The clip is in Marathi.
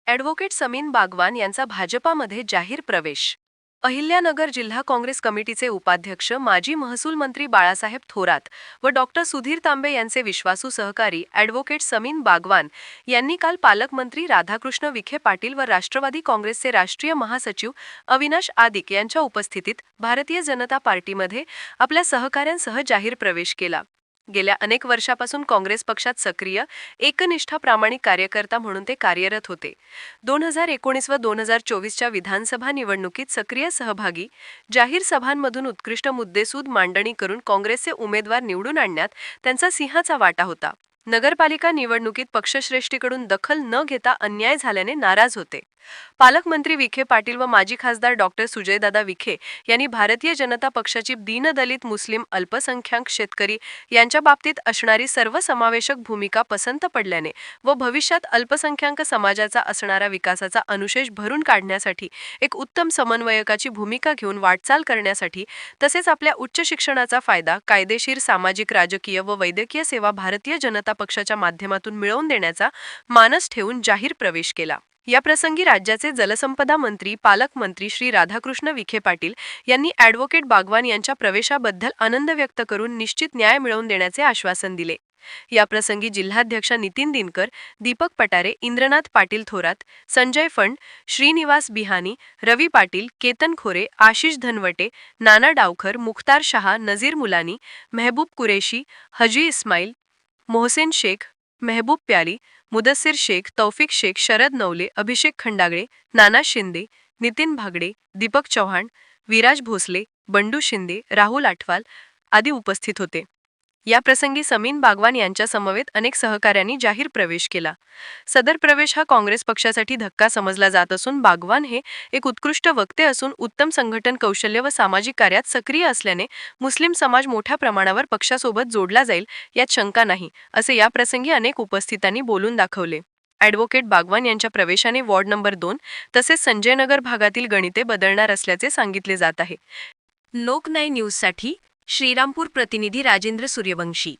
ॲडव्होकेट समीन बागवान यांचा भाजपामध्ये जाहीर प्रवेश. अहिल्यानगर जिल्हा काँग्रेस कमिटीचे उपाध्यक्ष माजी महसूल मंत्री बाळासाहेब थोरात व डॉक्टर सुधीर तांबे यांचे विश्वासू सहकारी ॲडव्होकेट समीन बागवान यांनी काल पालकमंत्री राधाकृष्ण विखे पाटील व राष्ट्रवादी काँग्रेसचे राष्ट्रीय महासचिव अविनाश आदिक यांच्या उपस्थितीत भारतीय जनता पार्टीमध्ये आपल्या सहकाऱ्यांसह जाहीर प्रवेश केला. गेल्या अनेक वर्षापासून काँग्रेस पक्षात सक्रिय, एकनिष्ठ प्रामाणिक कार्यकर्ता म्हणून ते कार्यरत होते. 2019 व 2024च्या विधानसभा निवडणुकीत सक्रिय सहभागी, जाहीर सभांमधून उत्कृष्ट मुद्देसूद मांडणी करून काँग्रेसचे उमेदवार निवडून आणण्यात त्यांचा सिंहाचा वाटा होता. नगरपालिका निवडणुकीत पक्षश्रेष्ठीकडून दखल न घेता अन्याय झाल्याने नाराज होते. पालकमंत्री विखे पाटील व माजी खासदार डॉक्टर सुजयदादा विखे यांनी भारतीय जनता पक्षाची दीनदलित, मुस्लिम, अल्पसंख्याक, शेतकरी यांच्या बाबतीत असणारी सर्वसमावेशक भूमिका पसंत पडल्याने व भविष्यात अल्पसंख्याक समाजाचा असणारा विकासाचा अनुशेष भरून काढण्यासाठी एक उत्तम समन्वयकाची भूमिका घेऊन वाटचाल करण्यासाठी तसेच आपल्या उच्च शिक्षणाचा फायदा कायदेशीर, सामाजिक, राजकीय व वैद्यकीय सेवा भारतीय जनता पक्षाच्या माध्यमातून मिळवून देण्याचा मानस ठेवून जाहीर प्रवेश केला. या प्रसंगी राज्याचे जलसंपदा मंत्री, पालकमंत्री श्री राधाकृष्ण विखे पाटील यांनी ॲडव्होकेट बागवान यांच्या प्रवेशाबद्दल आनंद व्यक्त करून निश्चित न्याय मिळवून देण्याचे आश्वासन दिले. या प्रसंगी जिल्हाध्यक्ष नितीन दिनकर, दीपक पटारे, इंद्रनाथ पाटील थोरात, संजय फंड, श्रीनिवास बिहानी, रवी पाटील, केतन खोरे, आशिष धनवटे, नाना डावखर, मुख्तार शहा, नजीर मुलानी, मेहबूब कुरेशी, हजी इस्माईल, मोहसेन शेख, मेहबूब प्यारी, मुदस्सिर शेख, तौफिक शेख, शरद नवले, अभिषेक खंडागळे, नाना शिंदे, नितीन भागडे, दीपक चव्हाण, विराज भोसले, बंडू शिंदे, राहुल आठवाल आदी उपस्थित होते. या प्रसंगी समीन बागवान यांच्या समवेत अनेक सहकाऱ्यांनी जाहीर प्रवेश केला. सदर प्रवेश हा काँग्रेस पक्षासाठी धक्का समजला जात असून बागवान हे एक उत्कृष्ट वक्ते असून उत्तम संघटन कौशल्य व सामाजिक कार्यात सक्रिय असल्याने मुस्लिम समाज मोठ्या प्रमाणावर पक्षासोबत जोडला जाईल यात शंका नाही, असे या प्रसंगी अनेक उपस्थितांनी बोलून दाखवले. ॲडव्होकेट बागवान यांच्या प्रवेशाने वॉर्ड नंबर 2 तसेच संजयनगर भागातील गणिते बदलणार असल्याचे सांगितले जात आहे. लोकन्याय न्यूजसाठी श्रीरामपूर प्रतिनिधी राजेंद्र सूर्यवंशी.